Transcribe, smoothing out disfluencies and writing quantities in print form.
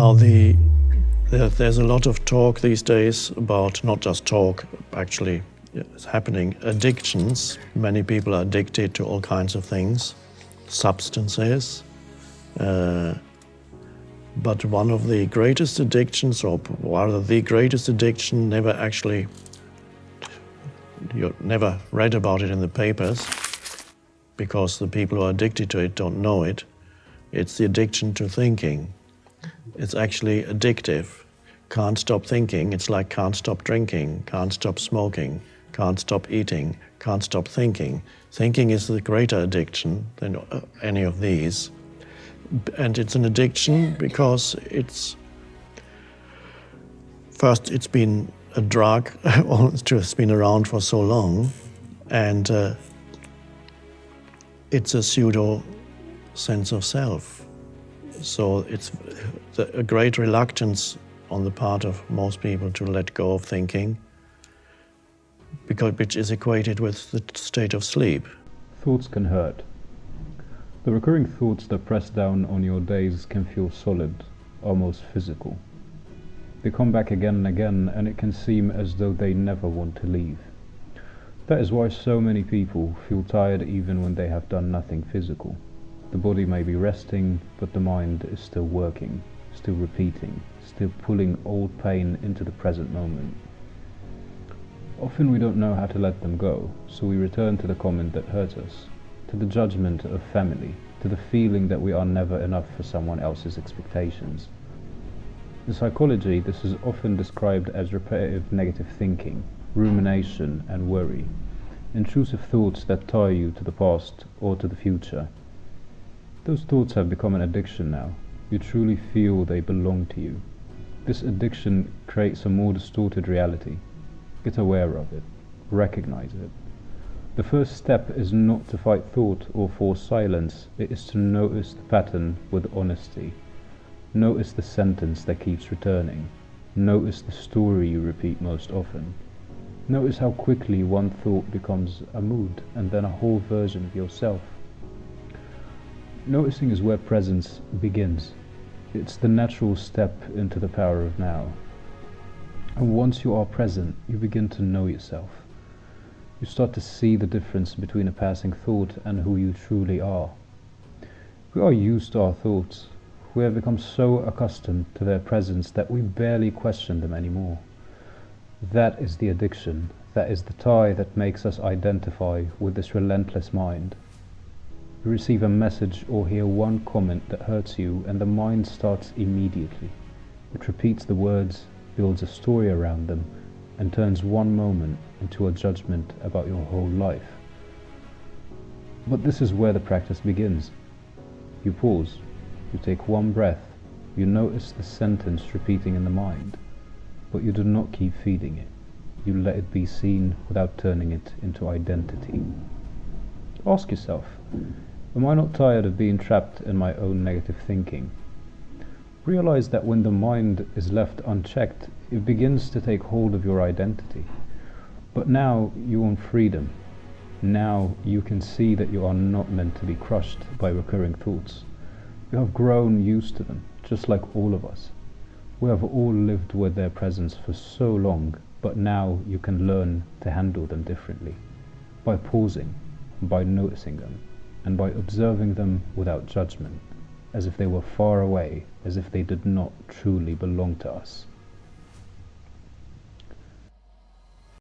Now, there's a lot of talk these days about, not just talk, actually it's happening, addictions. Many people are addicted to all kinds of things, substances. But one of the greatest addictions, or rather the greatest addiction, you never read about it in the papers, because the people who are addicted to it don't know it. It's the addiction to thinking. It's actually addictive. Can't stop thinking. It's like can't stop drinking, can't stop smoking, can't stop eating, can't stop thinking. Thinking is the greater addiction than any of these. And it's an addiction because it's been a drug, it's been around for so long, and it's a pseudo sense of self. So it's a great reluctance on the part of most people to let go of thinking, which is equated with the state of sleep. Thoughts can hurt. The recurring thoughts that press down on your days can feel solid, almost physical. They come back again and again, and it can seem as though they never want to leave. That is why so many people feel tired even when they have done nothing physical. The body may be resting, but the mind is still working, still repeating, still pulling old pain into the present moment. Often we don't know how to let them go, so we return to the comment that hurt us, to the judgment of family, to the feeling that we are never enough for someone else's expectations. In psychology, this is often described as repetitive negative thinking, rumination and worry, intrusive thoughts that tie you to the past or to the future. Those thoughts have become an addiction now. You truly feel they belong to you. This addiction creates a more distorted reality. Get aware of it. Recognize it. The first step is not to fight thought or force silence. It is to notice the pattern with honesty. Notice the sentence that keeps returning. Notice the story you repeat most often. Notice how quickly one thought becomes a mood and then a whole version of yourself. Noticing is where presence begins. It's the natural step into the power of now. And once you are present, you begin to know yourself. You start to see the difference between a passing thought and who you truly are. We are used to our thoughts. We have become so accustomed to their presence that we barely question them anymore. That is the addiction. That is the tie that makes us identify with this relentless mind. You receive a message or hear one comment that hurts you, and the mind starts immediately. It repeats the words, builds a story around them, and turns one moment into a judgment about your whole life. But this is where the practice begins. You pause, you take one breath, you notice the sentence repeating in the mind, but you do not keep feeding it. You let it be seen without turning it into identity. Ask yourself, am I not tired of being trapped in my own negative thinking? Realize that when the mind is left unchecked, it begins to take hold of your identity. But now you want freedom. Now you can see that you are not meant to be crushed by recurring thoughts. You have grown used to them, just like all of us. We have all lived with their presence for so long, but now you can learn to handle them differently, by pausing, by noticing them, and by observing them without judgment, as if they were far away, as if they did not truly belong to us.